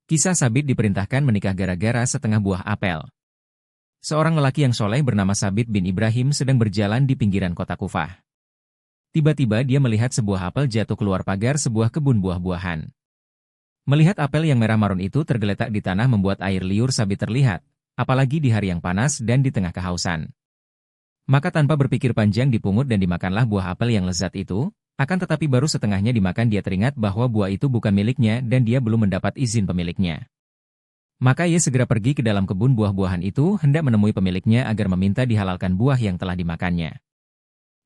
Kisah Sabit diperintahkan menikah gara-gara setengah buah apel. Seorang lelaki yang soleh bernama Sabit bin Ibrahim sedang berjalan di pinggiran kota Kufah. Tiba-tiba dia melihat sebuah apel jatuh keluar pagar sebuah kebun buah-buahan. Melihat apel yang merah marun itu tergeletak di tanah membuat air liur Sabit terlihat, apalagi di hari yang panas dan di tengah kehausan. Maka tanpa berpikir panjang dipungut dan dimakanlah buah apel yang lezat itu. Akan tetapi baru setengahnya dimakan dia teringat bahwa buah itu bukan miliknya dan dia belum mendapat izin pemiliknya. Maka ia segera pergi ke dalam kebun buah-buahan itu hendak menemui pemiliknya agar meminta dihalalkan buah yang telah dimakannya.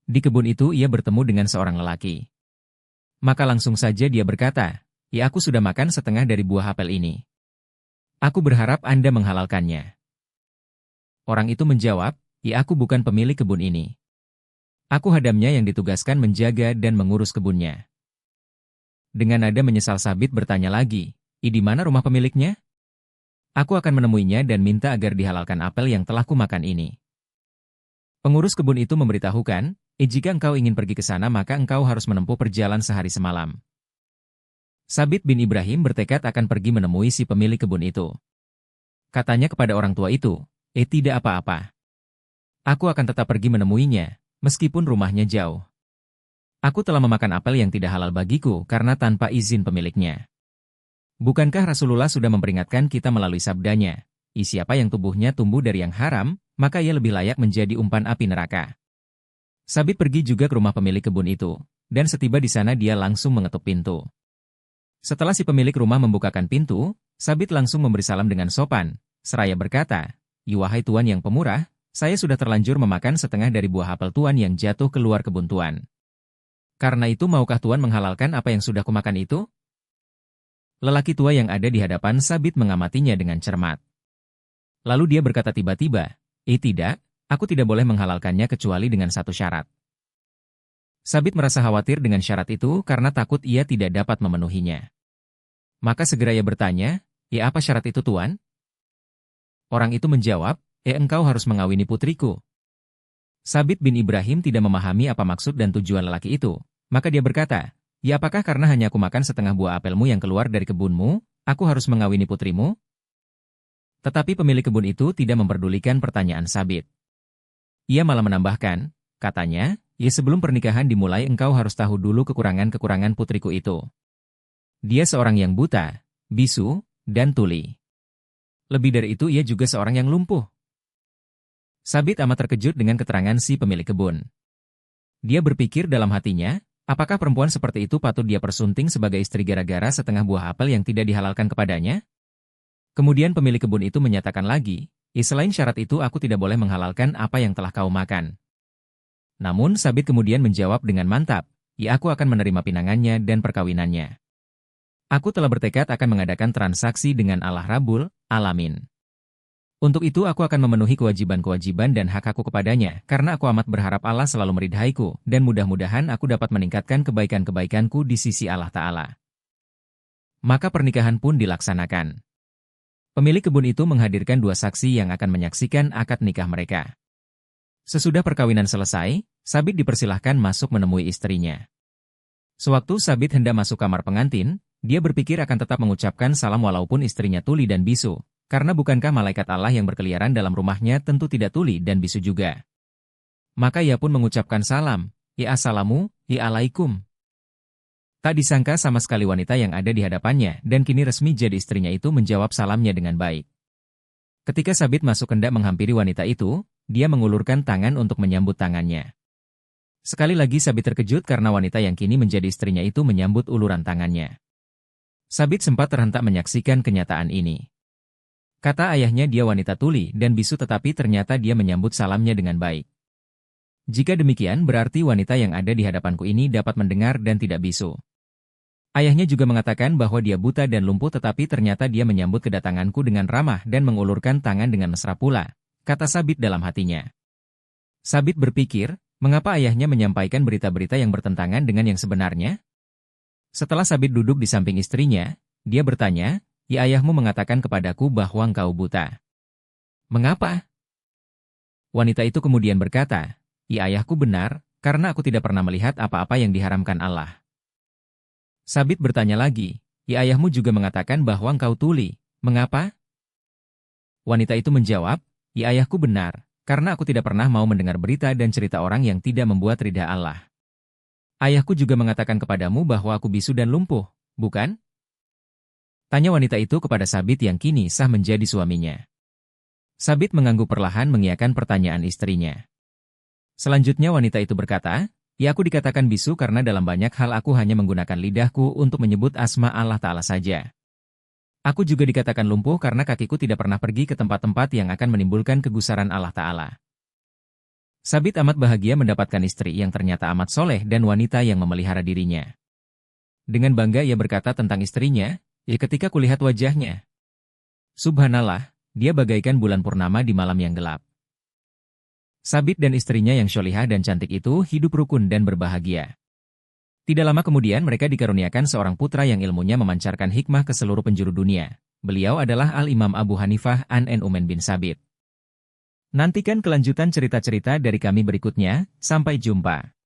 Di kebun itu ia bertemu dengan seorang lelaki. Maka langsung saja dia berkata, "Ya aku sudah makan setengah dari buah apel ini. Aku berharap Anda menghalalkannya." Orang itu menjawab, "Ya aku bukan pemilik kebun ini. Aku hadamnya yang ditugaskan menjaga dan mengurus kebunnya." Dengan nada menyesal Sabit bertanya lagi, di mana rumah pemiliknya? Aku akan menemuinya dan minta agar dihalalkan apel yang telah kumakan ini." Pengurus kebun itu memberitahukan, jika engkau ingin pergi ke sana maka engkau harus menempuh perjalanan sehari semalam." Sabit bin Ibrahim bertekad akan pergi menemui si pemilik kebun itu. Katanya kepada orang tua itu, tidak apa-apa. Aku akan tetap pergi menemuinya. Meskipun rumahnya jauh. Aku telah memakan apel yang tidak halal bagiku karena tanpa izin pemiliknya. Bukankah Rasulullah sudah memperingatkan kita melalui sabdanya, siapa yang tubuhnya tumbuh dari yang haram, maka ia lebih layak menjadi umpan api neraka. Sabit pergi juga ke rumah pemilik kebun itu, dan setiba di sana dia langsung mengetuk pintu. Setelah si pemilik rumah membukakan pintu, Sabit langsung memberi salam dengan sopan, seraya berkata, "Wahai Tuan yang pemurah, saya sudah terlanjur memakan setengah dari buah apel Tuan yang jatuh keluar kebun Tuan. Karena itu maukah Tuan menghalalkan apa yang sudah kumakan itu?" Lelaki tua yang ada di hadapan Sabit mengamatinya dengan cermat. Lalu dia berkata tiba-tiba, tidak, aku tidak boleh menghalalkannya kecuali dengan satu syarat." Sabit merasa khawatir dengan syarat itu karena takut ia tidak dapat memenuhinya. Maka segera ia bertanya, apa syarat itu Tuan?" Orang itu menjawab, engkau harus mengawini putriku." Sabit bin Ibrahim tidak memahami apa maksud dan tujuan lelaki itu. Maka dia berkata, apakah karena hanya aku makan setengah buah apelmu yang keluar dari kebunmu, aku harus mengawini putrimu?" Tetapi pemilik kebun itu tidak memperdulikan pertanyaan Sabit. Ia malah menambahkan, katanya, sebelum pernikahan dimulai engkau harus tahu dulu kekurangan-kekurangan putriku itu. Dia seorang yang buta, bisu, dan tuli. Lebih dari itu ia juga seorang yang lumpuh." Sabit amat terkejut dengan keterangan si pemilik kebun. Dia berpikir dalam hatinya, apakah perempuan seperti itu patut dia persunting sebagai istri gara-gara setengah buah apel yang tidak dihalalkan kepadanya? Kemudian pemilik kebun itu menyatakan lagi, selain syarat itu aku tidak boleh menghalalkan apa yang telah kau makan." Namun Sabit kemudian menjawab dengan mantap, aku akan menerima pinangannya dan perkawinannya. Aku telah bertekad akan mengadakan transaksi dengan Allah Rabbul Alamin. Untuk itu aku akan memenuhi kewajiban-kewajiban dan hak aku kepadanya, karena aku amat berharap Allah selalu meridhaiku, dan mudah-mudahan aku dapat meningkatkan kebaikan-kebaikanku di sisi Allah Ta'ala. Maka pernikahan pun dilaksanakan. Pemilik kebun itu menghadirkan dua saksi yang akan menyaksikan akad nikah mereka. Sesudah perkawinan selesai, Sabit dipersilahkan masuk menemui istrinya. Sewaktu Sabit hendak masuk kamar pengantin, dia berpikir akan tetap mengucapkan salam walaupun istrinya tuli dan bisu. Karena bukankah malaikat Allah yang berkeliaran dalam rumahnya tentu tidak tuli dan bisu juga. Maka ia pun mengucapkan salam, assalamu, alaikum. Tak disangka sama sekali wanita yang ada di hadapannya dan kini resmi jadi istrinya itu menjawab salamnya dengan baik. Ketika Sabit masuk hendak menghampiri wanita itu, dia mengulurkan tangan untuk menyambut tangannya. Sekali lagi Sabit terkejut karena wanita yang kini menjadi istrinya itu menyambut uluran tangannya. Sabit sempat terhentak menyaksikan kenyataan ini. Kata ayahnya dia wanita tuli dan bisu tetapi ternyata dia menyambut salamnya dengan baik. Jika demikian berarti wanita yang ada di hadapanku ini dapat mendengar dan tidak bisu. Ayahnya juga mengatakan bahwa dia buta dan lumpuh tetapi ternyata dia menyambut kedatanganku dengan ramah dan mengulurkan tangan dengan mesra pula, kata Sabit dalam hatinya. Sabit berpikir, mengapa ayahnya menyampaikan berita-berita yang bertentangan dengan yang sebenarnya? Setelah Sabit duduk di samping istrinya, dia bertanya, ayahmu mengatakan kepadaku bahwa engkau buta. Mengapa? Wanita itu kemudian berkata, ayahku benar, karena aku tidak pernah melihat apa-apa yang diharamkan Allah. Sabit bertanya lagi, Ya ayahmu juga mengatakan bahwa engkau tuli. Mengapa? Wanita itu menjawab, ya ayahku benar, karena aku tidak pernah mau mendengar berita dan cerita orang yang tidak membuat ridha Allah. Ayahku juga mengatakan kepadamu bahwa aku bisu dan lumpuh, bukan? Tanya wanita itu kepada Sabit yang kini sah menjadi suaminya. Sabit mengangguk perlahan mengiyakan pertanyaan istrinya. Selanjutnya wanita itu berkata, ya aku dikatakan bisu karena dalam banyak hal aku hanya menggunakan lidahku untuk menyebut asma Allah Ta'ala saja. Aku juga dikatakan lumpuh karena kakiku tidak pernah pergi ke tempat-tempat yang akan menimbulkan kegusaran Allah Ta'ala. Sabit amat bahagia mendapatkan istri yang ternyata amat soleh dan wanita yang memelihara dirinya. Dengan bangga ia berkata tentang istrinya, ya ketika kulihat wajahnya. Subhanallah, dia bagaikan bulan purnama di malam yang gelap. Sabit dan istrinya yang syolihah dan cantik itu hidup rukun dan berbahagia. Tidak lama kemudian mereka dikaruniakan seorang putra yang ilmunya memancarkan hikmah ke seluruh penjuru dunia. Beliau adalah Al-Imam Abu Hanifah an-Nu'man bin Sabit. Nantikan kelanjutan cerita-cerita dari kami berikutnya, sampai jumpa.